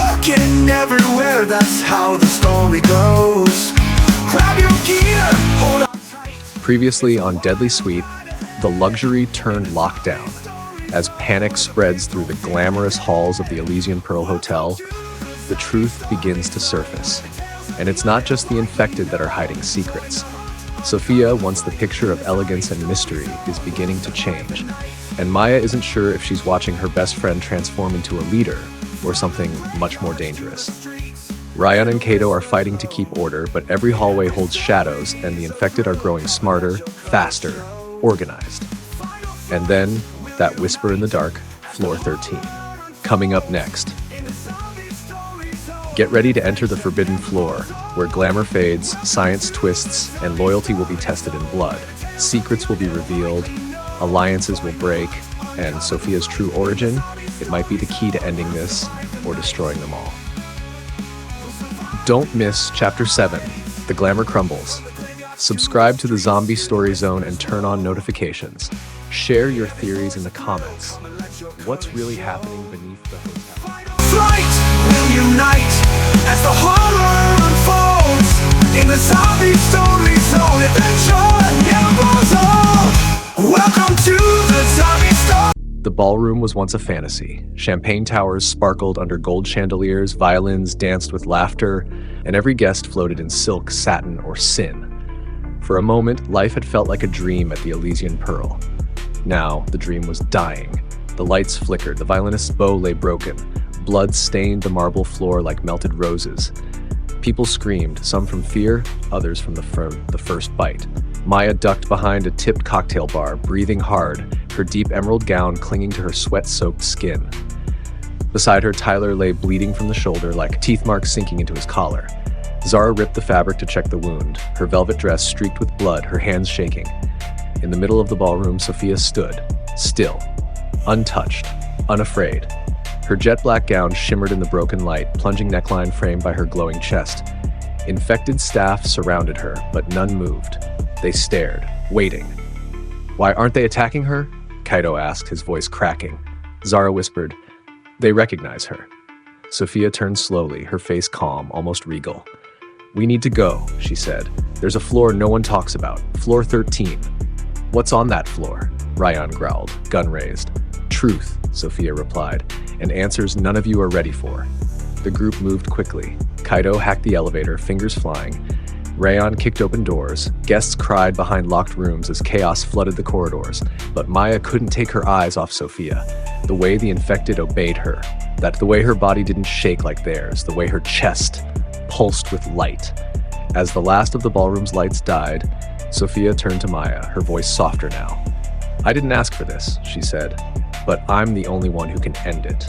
looking everywhere, that's how the story goes. Grab your gear, hold on tight. Previously on Deadly Sweet, the luxury turned lockdown. As panic spreads through the glamorous halls of the Elysian Pearl Hotel, the truth begins to surface. And it's not just the infected that are hiding secrets. Sophia, once the picture of elegance and mystery, is beginning to change. And Maya isn't sure if she's watching her best friend transform into a leader or something much more dangerous. Ryan and Kato are fighting to keep order, but every hallway holds shadows, and the infected are growing smarter, faster, organized. And then, that whisper in the dark, floor 13. Coming up next. Get ready to enter the forbidden floor, where glamour fades, science twists, and loyalty will be tested in blood. Secrets will be revealed, alliances will break, and Sophia's true origin, it might be the key to ending this or destroying them all. Don't miss Chapter 7, The Glamour Crumbles. Subscribe to the Zombie Story Zone and turn on notifications. Share your theories in the comments. What's really happening beneath the hotel? Flight will unite as the horror unfolds in the zombie story zone. Adventure never goes on. Welcome to the zombie story. The ballroom was once a fantasy. Champagne towers sparkled under gold chandeliers, violins danced with laughter, and every guest floated in silk, satin, or sin. For a moment, life had felt like a dream at the Elysian Pearl. Now, the dream was dying. The lights flickered, the violinist's bow lay broken. Blood stained the marble floor like melted roses. People screamed, some from fear, others from the first bite. Maya ducked behind a tipped cocktail bar, breathing hard, her deep emerald gown clinging to her sweat-soaked skin. Beside her, Tyler lay bleeding from the shoulder like teeth marks sinking into his collar. Zara ripped the fabric to check the wound, her velvet dress streaked with blood, her hands shaking. In the middle of the ballroom, Sophia stood, still, untouched, unafraid. Her jet-black gown shimmered in the broken light, plunging neckline framed by her glowing chest. Infected staff surrounded her, but none moved. They stared, waiting. "Why aren't they attacking her?" Kaito asked, his voice cracking. Zara whispered, "They recognize her." Sophia turned slowly, her face calm, almost regal. "We need to go," she said. "There's a floor no one talks about, floor 13. "What's on that floor?" Ryan growled, gun raised. "Truth," Sophia replied, "and answers none of you are ready for." The group moved quickly. Kaito hacked the elevator, fingers flying. Rayon kicked open doors. Guests cried behind locked rooms as chaos flooded the corridors. But Maya couldn't take her eyes off Sophia. The way the infected obeyed her. The way her body didn't shake like theirs. The way her chest pulsed with light. As the last of the ballroom's lights died, Sophia turned to Maya, her voice softer now. "I didn't ask for this," she said, "but I'm the only one who can end it."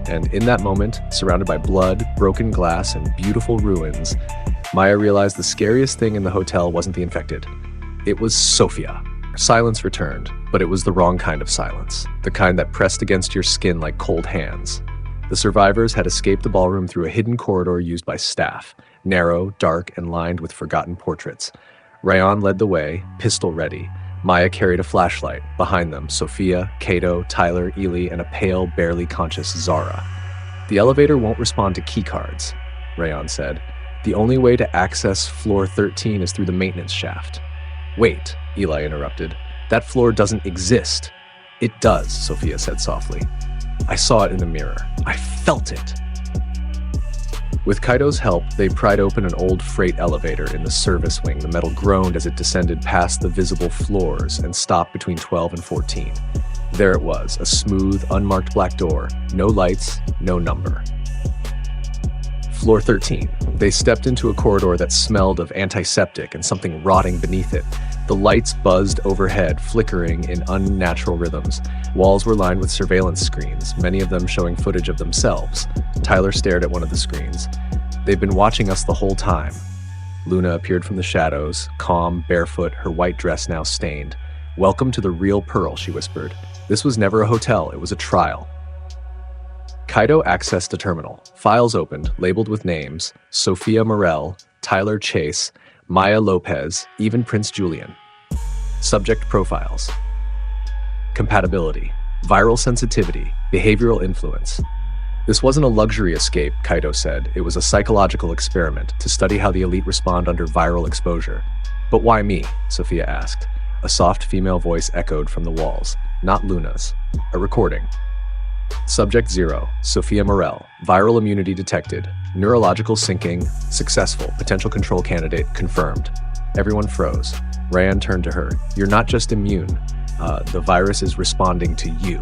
And in that moment, surrounded by blood, broken glass, and beautiful ruins, Maya realized the scariest thing in the hotel wasn't the infected. It was Sophia. Silence returned, but it was the wrong kind of silence, the kind that pressed against your skin like cold hands. The survivors had escaped the ballroom through a hidden corridor used by staff, narrow, dark, and lined with forgotten portraits. Rayon led the way, pistol ready. Maya carried a flashlight. Behind them, Sophia, Kato, Tyler, Ely, and a pale, barely conscious Zara. "The elevator won't respond to keycards," Rayon said. "The only way to access floor 13 is through the maintenance shaft." "Wait," Eli interrupted. "That floor doesn't exist." "It does," Sophia said softly. "I saw it in the mirror. I felt it." With Kaito's help, they pried open an old freight elevator in the service wing. The metal groaned as it descended past the visible floors and stopped between 12 and 14. There it was, a smooth, unmarked black door. No lights, no number. Floor 13. They stepped into a corridor that smelled of antiseptic and something rotting beneath it. The lights buzzed overhead, flickering in unnatural rhythms. Walls were lined with surveillance screens, many of them showing footage of themselves. Tyler stared at one of the screens. "They've been watching us the whole time." Luna appeared from the shadows, calm, barefoot, her white dress now stained. "Welcome to the real Pearl," she whispered. "This was never a hotel, it was a trial." Kaito accessed a terminal. Files opened, labeled with names: Sophia Morel, Tyler Chase, Maya Lopez, even Prince Julian. Subject profiles. Compatibility, viral sensitivity, behavioral influence. This wasn't a luxury escape, Kaito said. It was a psychological experiment to study how the elite respond under viral exposure. But why me? Sophia asked. A soft female voice echoed from the walls. Not Luna's. A recording. Subject 0, Sophia Morel. Viral immunity detected. Neurological syncing. Successful. Potential control candidate confirmed. Everyone froze. Ryan turned to her. You're not just immune. The virus is responding to you.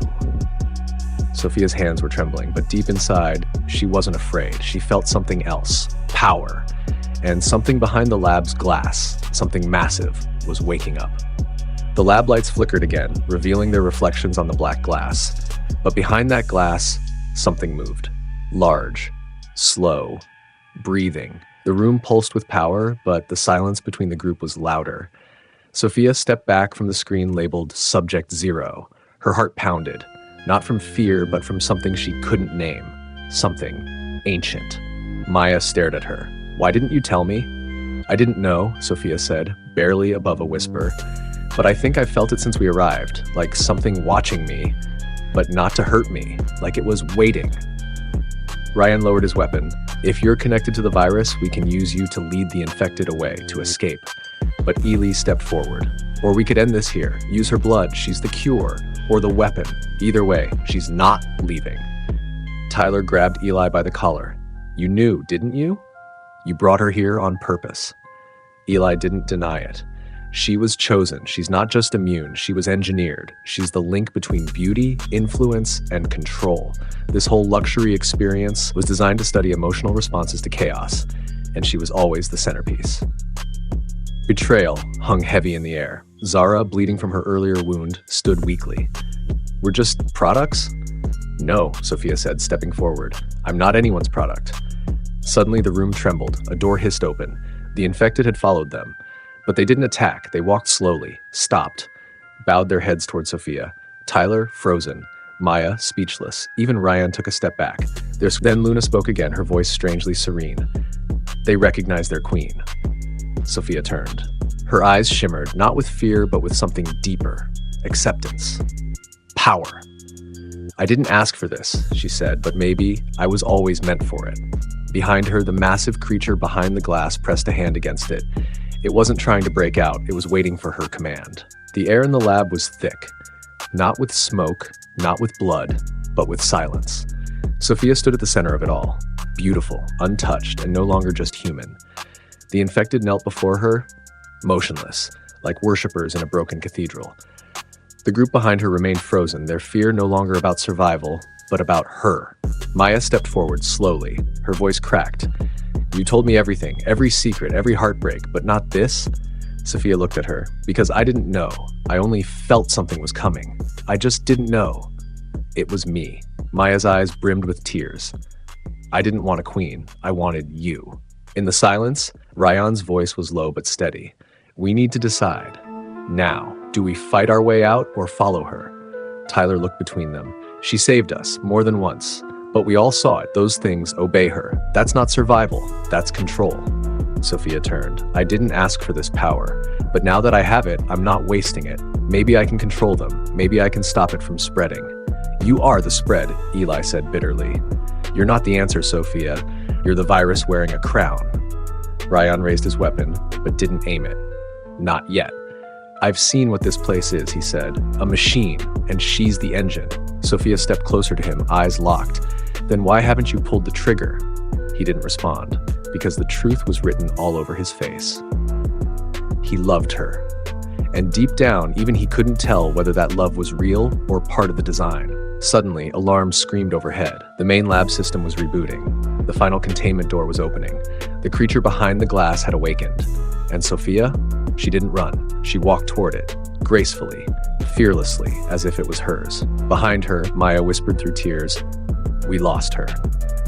Sophia's hands were trembling, but deep inside, she wasn't afraid. She felt something else. Power. And something behind the lab's glass, something massive, was waking up. The lab lights flickered again, revealing their reflections on the black glass. But behind that glass, something moved. Large. Slow. Breathing. The room pulsed with power, but the silence between the group was louder. Sophia stepped back from the screen labeled Subject 0. Her heart pounded. Not from fear, but from something she couldn't name. Something ancient. Maya stared at her. Why didn't you tell me? I didn't know, Sophia said, barely above a whisper. But I think I felt it since we arrived, like something watching me, but not to hurt me, like it was waiting. Ryan lowered his weapon. If you're connected to the virus, we can use you to lead the infected away, to escape. But Ely stepped forward. Or we could end this here. Use her blood. She's the cure. Or the weapon. Either way, she's not leaving. Tyler grabbed Eli by the collar. You knew, didn't you? You brought her here on purpose. Eli didn't deny it. She was chosen. She's not just immune. She was engineered. She's the link between beauty, influence, and control. This whole luxury experience was designed to study emotional responses to chaos, and she was always the centerpiece. Betrayal hung heavy in the air. Zara, bleeding from her earlier wound, stood weakly. We're just products? No, Sophia said, stepping forward. I'm not anyone's product. Suddenly, the room trembled. A door hissed open. The infected had followed them. But they didn't attack. They walked slowly, stopped, bowed their heads toward Sophia. Tyler, frozen. Maya, speechless. Even Ryan took a step back. Then Luna spoke again, her voice strangely serene. They recognized their queen. Sophia turned. Her eyes shimmered, not with fear, but with something deeper. Acceptance. Power. I didn't ask for this, she said, but maybe I was always meant for it. Behind her, the massive creature behind the glass pressed a hand against it. It wasn't trying to break out, it was waiting for her command. The air in the lab was thick. Not with smoke, not with blood, but with silence. Sophia stood at the center of it all. Beautiful, untouched, and no longer just human. The infected knelt before her, motionless, like worshippers in a broken cathedral. The group behind her remained frozen, their fear no longer about survival, but about her. Maya stepped forward slowly, her voice cracked. You told me everything, every secret, every heartbreak, but not this? Sophia looked at her. Because I didn't know. I only felt something was coming. I just didn't know. It was me. Maya's eyes brimmed with tears. I didn't want a queen. I wanted you. In the silence, Ryan's voice was low but steady. We need to decide. Now, do we fight our way out or follow her? Tyler looked between them. She saved us, more than once. But we all saw it. Those things obey her. That's not survival. That's control. Sophia turned. I didn't ask for this power. But now that I have it, I'm not wasting it. Maybe I can control them. Maybe I can stop it from spreading. You are the spread, Eli said bitterly. You're not the answer, Sophia. You're the virus wearing a crown. Ryan raised his weapon, but didn't aim it. Not yet. I've seen what this place is, he said. A machine, and she's the engine. Sophia stepped closer to him, eyes locked. Then why haven't you pulled the trigger? He didn't respond, because the truth was written all over his face. He loved her. And deep down, even he couldn't tell whether that love was real or part of the design. Suddenly, alarms screamed overhead. The main lab system was rebooting. The final containment door was opening. The creature behind the glass had awakened. And Sophia? She didn't run. She walked toward it, gracefully, fearlessly, as if it was hers. Behind her, Maya whispered through tears, we lost her.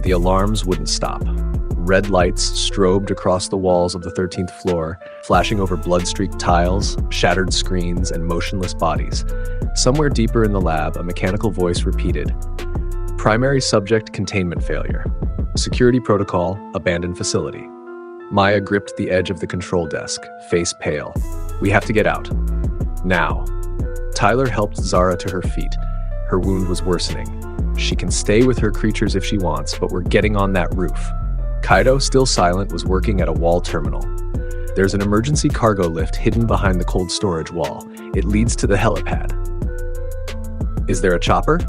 The alarms wouldn't stop. Red lights strobed across the walls of the 13th floor, flashing over blood-streaked tiles, shattered screens, and motionless bodies. Somewhere deeper in the lab, a mechanical voice repeated, primary subject containment failure. Security protocol, abandoned facility. Maya gripped the edge of the control desk, face pale. We have to get out. Now. Tyler helped Zara to her feet. Her wound was worsening. She can stay with her creatures if she wants, but we're getting on that roof. Kaido, still silent, was working at a wall terminal. There's an emergency cargo lift hidden behind the cold storage wall. It leads to the helipad. Is there a chopper?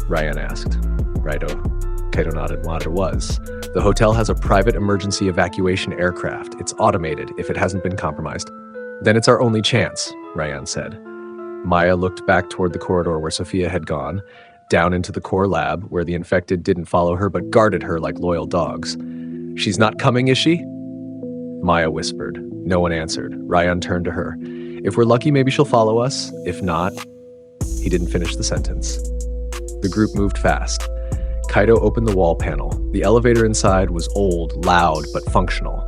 Ryan asked. Kaido nodded what it was. The hotel has a private emergency evacuation aircraft. It's automated if it hasn't been compromised. Then it's our only chance, Ryan said. Maya looked back toward the corridor where Sophia had gone, down into the core lab where the infected didn't follow her but guarded her like loyal dogs. She's not coming, is she? Maya whispered. No one answered. Ryan turned to her. If we're lucky, maybe she'll follow us. If not... He didn't finish the sentence. The group moved fast. Kaido opened the wall panel. The elevator inside was old, loud, but functional.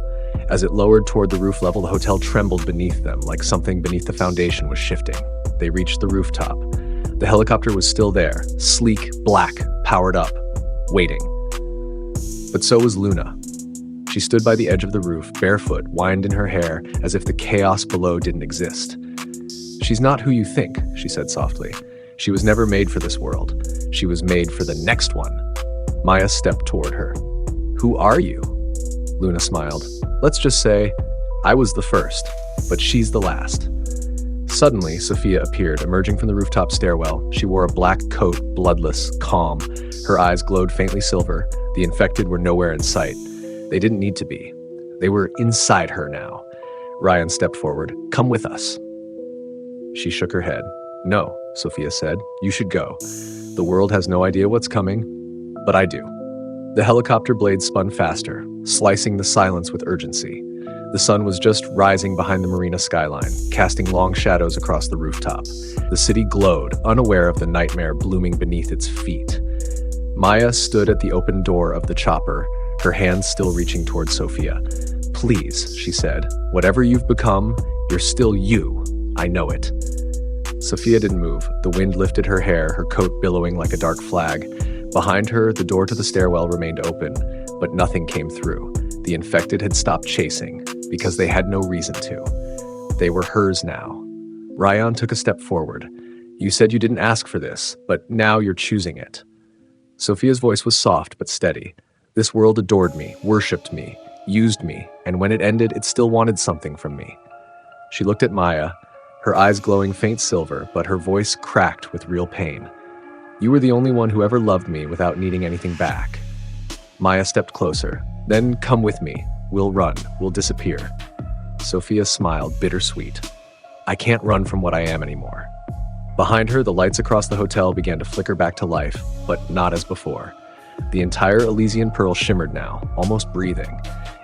As it lowered toward the roof level, the hotel trembled beneath them, like something beneath the foundation was shifting. They reached the rooftop. The helicopter was still there, sleek, black, powered up, waiting. But so was Luna. She stood by the edge of the roof, barefoot, wind in her hair, as if the chaos below didn't exist. She's not who you think, she said softly. She was never made for this world. She was made for the next one. Maya stepped toward her. Who are you? Luna smiled. Let's just say, I was the first, but she's the last. Suddenly, Sophia appeared, emerging from the rooftop stairwell. She wore a black coat, bloodless, calm. Her eyes glowed faintly silver. The infected were nowhere in sight. They didn't need to be. They were inside her now. Ryan stepped forward. Come with us. She shook her head. No, Sophia said. You should go. The world has no idea what's coming, but I do. The helicopter blades spun faster, slicing the silence with urgency. The sun was just rising behind the marina skyline, casting long shadows across the rooftop. The city glowed, unaware of the nightmare blooming beneath its feet. Maya stood at the open door of the chopper, her hands still reaching toward Sophia. Please, she said, whatever you've become, you're still you. I know it. Sophia didn't move. The wind lifted her hair, her coat billowing like a dark flag. Behind her, the door to the stairwell remained open, but nothing came through. The infected had stopped chasing, because they had no reason to. They were hers now. Ryan took a step forward. You said you didn't ask for this, but now you're choosing it. Sophia's voice was soft but steady. This world adored me, worshipped me, used me, and when it ended, it still wanted something from me. She looked at Maya, her eyes glowing faint silver, but her voice cracked with real pain. You were the only one who ever loved me without needing anything back. Maya stepped closer. Then come with me. We'll run. We'll disappear. Sophia smiled, bittersweet. I can't run from what I am anymore. Behind her, the lights across the hotel began to flicker back to life, but not as before. The entire Elysian Pearl shimmered now, almost breathing.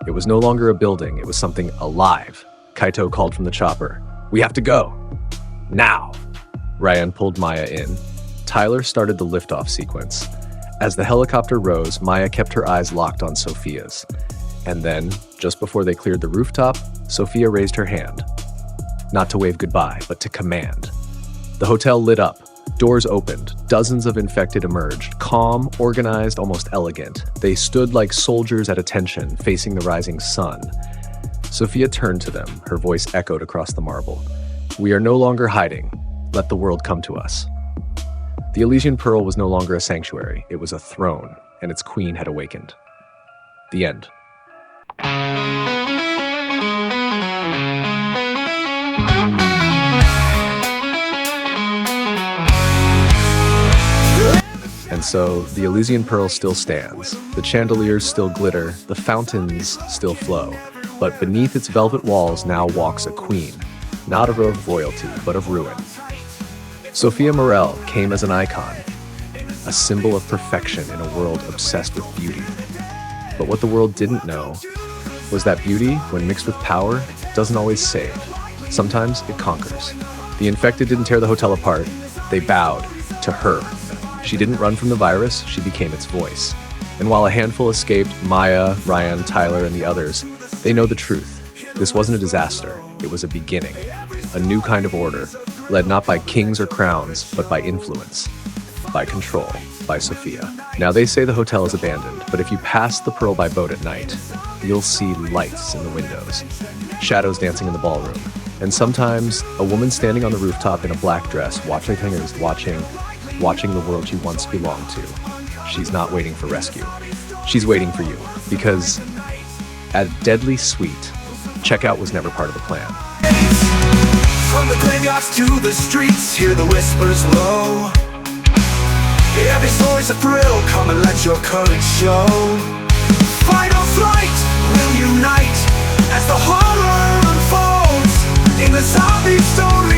It was no longer a building, it was something alive. Kaito called from the chopper. We have to go. Now. Ryan pulled Maya in. Tyler started the liftoff sequence. As the helicopter rose, Maya kept her eyes locked on Sophia's. And then, just before they cleared the rooftop, Sophia raised her hand. Not to wave goodbye, but to command. The hotel lit up. Doors opened. Dozens of infected emerged. Calm, organized, almost elegant. They stood like soldiers at attention, facing the rising sun. Sophia turned to them. Her voice echoed across the marble. We are no longer hiding. Let the world come to us. The Elysian Pearl was no longer a sanctuary. It was a throne, and its queen had awakened. The end. And so, the Elysian Pearl still stands. The chandeliers still glitter, the fountains still flow. But beneath its velvet walls now walks a queen, not of royalty, but of ruin. Sophia Morel came as an icon, a symbol of perfection in a world obsessed with beauty. But what the world didn't know was that beauty, when mixed with power, doesn't always save. Sometimes it conquers. The infected didn't tear the hotel apart. They bowed to her. She didn't run from the virus, she became its voice. And while a handful escaped, Maya, Ryan, Tyler, and the others, they know the truth. This wasn't a disaster, it was a beginning. A new kind of order, led not by kings or crowns, but by influence, by control, by Sophia. Now they say the hotel is abandoned, but if you pass the Pearl by boat at night, you'll see lights in the windows, shadows dancing in the ballroom, and sometimes a woman standing on the rooftop in a black dress, watching watching the world you once belonged to. She's not waiting for rescue. She's waiting for you, because at Deadly Sweet, checkout was never part of the plan. From the graveyards to the streets, hear the whispers low. Every story's a thrill, come and let your courage show. Fight or flight, will unite as the horror unfolds in the zombie story.